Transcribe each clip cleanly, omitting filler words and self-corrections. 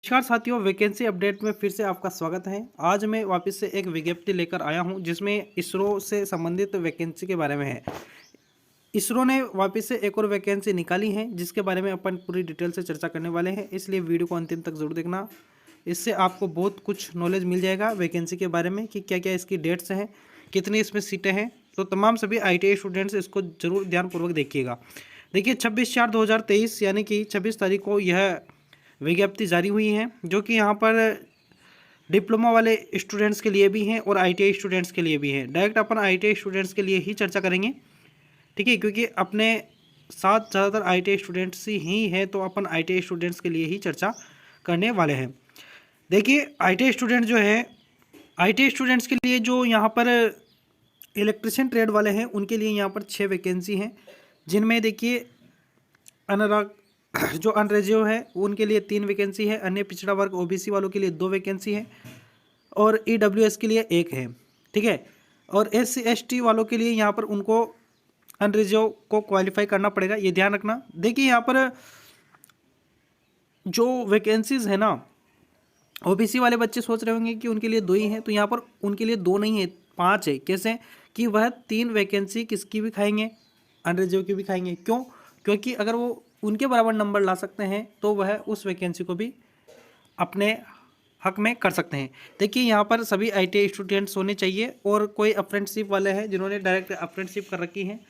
नमस्कार साथियों, vacancy update में फिर से आपका स्वागत है। आज मैं वापस से एक विज्ञप्ति लेकर आया हूं जिसमें इसरो से संबंधित वैकेंसी के बारे में है। इसरो ने वापस से एक और वैकेंसी निकाली है जिसके बारे में अपन पूरी डिटेल से चर्चा करने वाले हैं, इसलिए वीडियो को अंतिम तक जरूर देखना। इससे आपको बहुत कुछ नॉलेज मिल जाएगा वैकेंसी के बारे में कि क्या क्या इसकी डेट्स हैं, कितनी इसमें सीटें हैं। तो तमाम सभी ITI स्टूडेंट्स इसको जरूर ध्यानपूर्वक देखिएगा। देखिए 26/4/2023 यानी कि 26 तारीख को यह विज्ञप्ति जारी हुई है, जो कि यहाँ पर डिप्लोमा वाले स्टूडेंट्स के लिए भी हैं और ITI स्टूडेंट्स के लिए भी हैं। डायरेक्ट अपन ITI स्टूडेंट्स के लिए ही चर्चा करेंगे, ठीक है, क्योंकि अपने साथ ज़्यादातर ITI स्टूडेंट्स ही हैं, तो अपन ITI स्टूडेंट्स के लिए ही चर्चा करने वाले हैं। देखिए ITI स्टूडेंट जो है, ITI स्टूडेंट्स के लिए जो यहाँ पर इलेक्ट्रिशियन ट्रेड वाले हैं उनके लिए यहाँ पर 6 वैकेंसी हैं, जिनमें देखिए अनरा जो अनरिजर्व है उनके लिए 3 वैकेंसी है, अन्य पिछड़ा वर्ग OBC वालों के लिए 2 वैकेंसी है और EWS के लिए 1 है, ठीक है। और SC ST वालों के लिए यहाँ पर उनको अनरिजर्व को क्वालिफाई करना पड़ेगा, ये ध्यान रखना। देखिए यहाँ पर जो वैकेंसीज है ना, OBC वाले बच्चे सोच रहे होंगे कि उनके लिए 2 ही हैं, तो यहाँ पर उनके लिए 2 नहीं है, 5 है। कैसे कि वह 3 वैकेंसी किसकी भी खाएंगे, अनरिजर्व की भी खाएंगे। क्यों? क्योंकि अगर वो उनके बराबर नंबर ला सकते हैं तो वह उस वैकेंसी को भी अपने हक में कर सकते हैं। देखिए यहाँ पर सभी ITI स्टूडेंट्स होने चाहिए और कोई अप्रेंटिसशिप वाले हैं जिन्होंने डायरेक्ट अप्रेंटिसशिप कर रखी है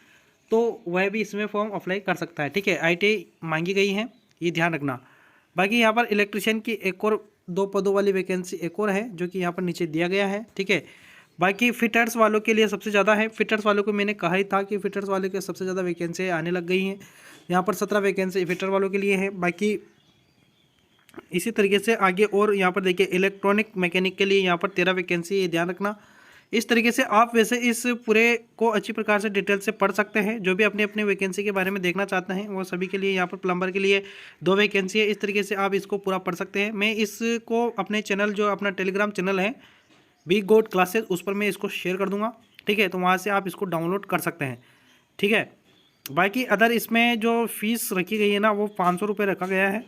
तो वह भी इसमें फॉर्म अप्लाई कर सकता है, ठीक है। ITI मांगी गई है, ये ध्यान रखना। बाकी यहाँ पर इलेक्ट्रिशियन की एक और 2 पदों वाली वैकेंसी एक और है जो कि यहाँ पर नीचे दिया गया है, ठीक है। बाकी फिटर्स वालों के लिए सबसे ज़्यादा है। फिटर्स वालों को मैंने कहा ही था कि फिटर्स वाले के सबसे ज़्यादा वैकेंसी आने लग गई हैं। यहाँ पर 17 वैकेंसी फिटर वालों के लिए है। बाकी इसी तरीके से आगे और यहाँ पर देखिए इलेक्ट्रॉनिक मैकेनिक के लिए यहाँ पर 13 वैकेंसी, ये ध्यान रखना। इस तरीके से आप वैसे इस पूरे को अच्छी प्रकार से डिटेल से पढ़ सकते हैं। जो भी अपने अपने वैकेंसी के बारे में देखना चाहते हैं वो सभी के लिए यहाँ पर प्लम्बर के लिए 2 वैकेंसी है। इस तरीके से आप इसको पूरा पढ़ सकते हैं। मैं इसको अपने चैनल, जो अपना टेलीग्राम चैनल है बिग गोट क्लासेस, उस पर मैं इसको शेयर कर दूंगा, ठीक है। तो वहाँ से आप इसको डाउनलोड कर सकते हैं, ठीक है। बाकी अदर इसमें जो फीस रखी गई है ना, वो 500 रुपये रखा गया है,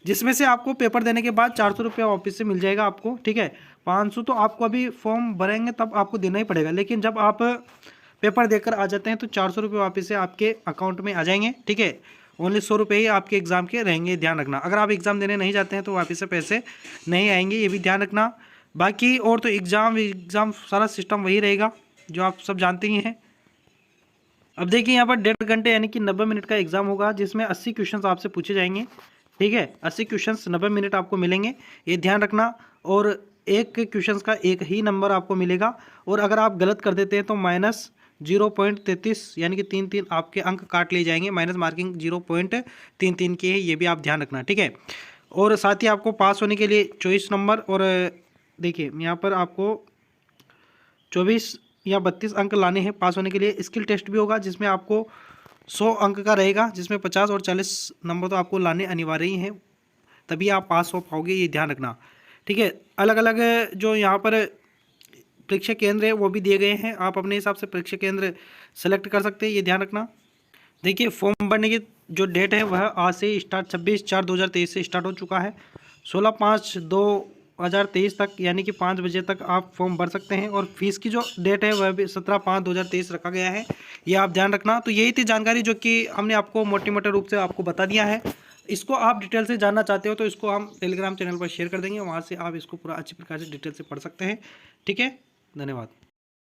जिसमें से आपको पेपर देने के बाद 400 रुपये ऑफिस से मिल जाएगा आपको, ठीक है। 500 तो आपको अभी फॉर्म भरेंगे तब आपको देना ही पड़ेगा, लेकिन जब आप पेपर देकर आ जाते हैं तो 400 रुपये वापस से आपके अकाउंट में आ जाएंगे, ठीक है। ओनली 100 रुपये ही आपके एग्ज़ाम के रहेंगे, ध्यान रखना। अगर आप एग्ज़ाम देने नहीं जाते हैं तो वापस से पैसे नहीं आएंगे, ये भी ध्यान रखना। बाकी और तो एग्ज़ाम सारा सिस्टम वही रहेगा जो आप सब जानते ही हैं। अब देखिए यहाँ पर 1.5 घंटे यानी कि 90 मिनट का एग्जाम होगा, जिसमें 80 क्वेश्चंस आपसे पूछे जाएंगे, ठीक है। 80 क्वेश्चंस 90 मिनट आपको मिलेंगे, ये ध्यान रखना। और एक क्वेश्चंस का एक ही नंबर आपको मिलेगा, और अगर आप गलत कर देते हैं तो -0.33 यानी कि 3 आपके अंक काट लिए जाएंगे। माइनस मार्किंग 0.33 की है, ये भी आप ध्यान रखना, ठीक है। और साथ ही आपको पास होने के लिए 24 नंबर, और देखिए यहाँ पर आपको 24 या 32 अंक लाने हैं पास होने के लिए। स्किल टेस्ट भी होगा जिसमें आपको 100 अंक का रहेगा, जिसमें 50 और 40 नंबर तो आपको लाने अनिवार्य ही हैं, तभी आप पास हो पाओगे, ये ध्यान रखना, ठीक है। अलग अलग जो यहाँ पर परीक्षा केंद्र है वो भी दिए गए हैं, आप अपने हिसाब से परीक्षा केंद्र सेलेक्ट कर सकते हैं, ये ध्यान रखना। देखिए फॉर्म भरने की जो डेट है वह आज से स्टार्ट 26/4/2023 से स्टार्ट हो चुका है। 16/5/2023 तक यानी कि 5 बजे तक आप फॉर्म भर सकते हैं। और फीस की जो डेट है वह भी 17/5/2023 रखा गया है, ये आप ध्यान रखना। तो यही थी जानकारी जो कि हमने आपको मोटे रूप से आपको बता दिया है। इसको आप डिटेल से जानना चाहते हो तो इसको हम टेलीग्राम चैनल पर शेयर कर देंगे, वहाँ से आप इसको पूरा अच्छी प्रकार से डिटेल से पढ़ सकते हैं, ठीक है। धन्यवाद।